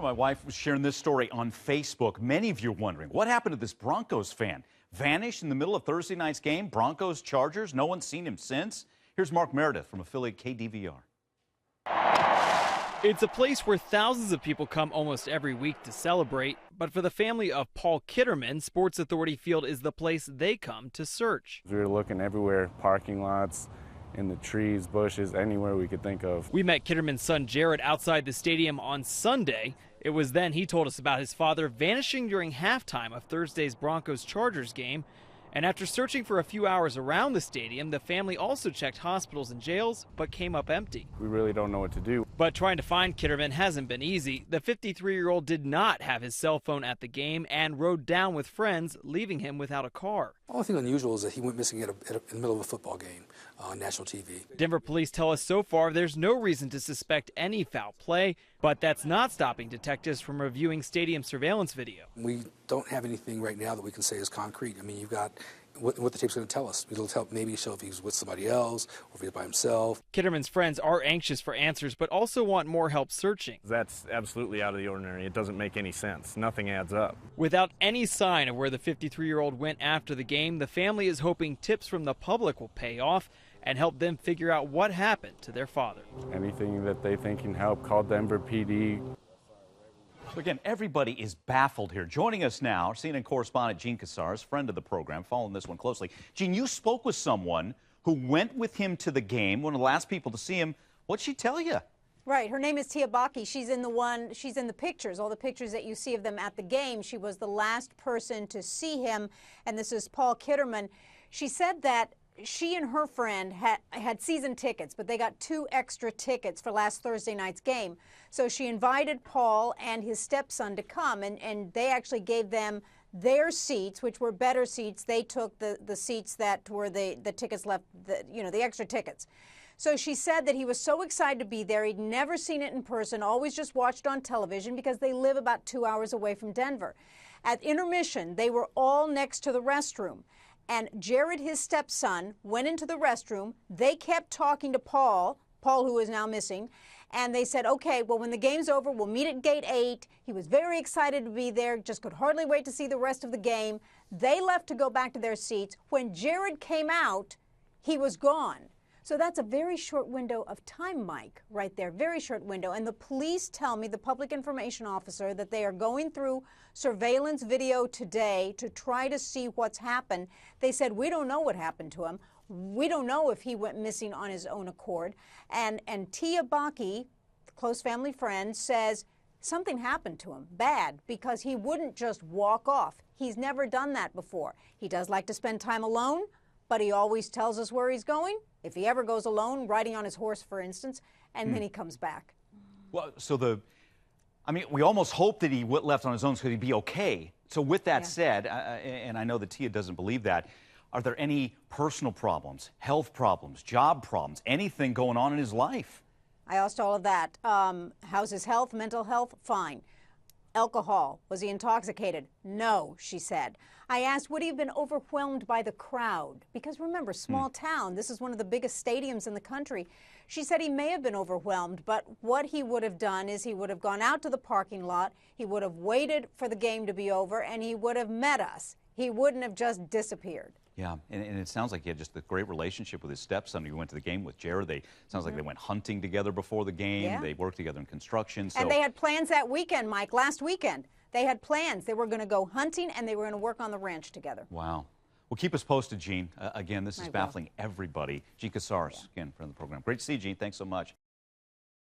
My wife was sharing this story on Facebook. Many of you are wondering, what happened to this Broncos fan? Vanished in the middle of Thursday night's game? Broncos, Chargers, no one's seen him since? Here's Mark Meredith from affiliate KDVR. It's a place where thousands of people come almost every week to celebrate, but for the family of Paul Kitterman, Sports Authority Field is the place they come to search. We were looking everywhere, parking lots, in the trees, bushes, anywhere we could think of. We met Kitterman's son Jared outside the stadium on Sunday. It was then he told us about his father vanishing during halftime of Thursday's Broncos-Chargers game. And after searching for a few hours around the stadium, the family also checked hospitals and jails, but came up empty. We really don't know what to do. But trying to find Kitterman hasn't been easy. The 53-year-old did not have his cell phone at the game and rode down with friends, leaving him without a car. The only thing unusual is that he went missing in the middle of a football game on national TV. Denver police tell us so far there's no reason to suspect any foul play, but that's not stopping detectives from reviewing stadium surveillance video. We don't have anything right now that we can say is concrete. I mean, you've got what the tape's going to tell us. It'll maybe show if he's with somebody else or if he's by himself. Kitterman's friends are anxious for answers, but also want more help searching. That's absolutely out of the ordinary. It doesn't make any sense. Nothing adds up. Without any sign of where the 53-year-old went after the game, the family is hoping tips from the public will pay off and help them figure out what happened to their father. Anything that they think can help, call Denver PD. So again, everybody is baffled here. Joining us now, CNN correspondent Jean Casares, friend of the program, following this one closely. Jean, you spoke with someone who went with him to the game, one of the last people to see him. What'd she tell you? Right. Her name is Tia Baki. She's in the pictures, all the pictures that you see of them at the game. She was the last person to see him, and this is Paul Kitterman. She said that she and her friend had season tickets, but they got 2 extra tickets for last Thursday night's game. So she invited Paul and his stepson to come, and they actually gave them their seats, which were better seats. They took the seats that were the tickets left, the extra tickets. So she said that he was so excited to be there. He'd never seen it in person, always just watched on television because they live about 2 hours away from Denver. At intermission, they were all next to the restroom. And Jared, his stepson, went into the restroom. They kept talking to Paul, who is now missing, and they said, okay, well, when the game's over, we'll meet at gate 8. He was very excited to be there, just could hardly wait to see the rest of the game. They left to go back to their seats. When Jared came out, he was gone. So that's a very short window of time, Mike, right there, very short window. And the police tell me, the public information officer, that they are going through surveillance video today to try to see what's happened. They said, we don't know what happened to him. We don't know if he went missing on his own accord. And Tia Baki, the close family friend, says something happened to him, bad, because he wouldn't just walk off. He's never done that before. He does like to spend time alone, but he always tells us where he's going. If he ever goes alone, riding on his horse, for instance, and then he comes back. Well, so we almost hope that he left on his own so he'd be okay. So with that said, and I know that Tia doesn't believe that, are there any personal problems, health problems, job problems, anything going on in his life? I asked all of that. How's his health, mental health? Fine. Alcohol. Was he intoxicated? No, she said. I asked, would he have been overwhelmed by the crowd? Because remember, small town, this is one of the biggest stadiums in the country. She said he may have been overwhelmed, but what he would have done is he would have gone out to the parking lot, he would have waited for the game to be over, and he would have met us. He wouldn't have just disappeared. Yeah, and it sounds like he had just a great relationship with his stepson. He went to the game with Jared. Sounds like they went hunting together before the game. Yeah. They worked together in construction. So. And they had plans that weekend, Mike, last weekend. They had plans. They were going to go hunting, and they were going to work on the ranch together. Wow. Well, keep us posted, Jean. Again, this is baffling everybody. Jean Casares, again, friend of the program. Great to see you, Jean. Thanks so much.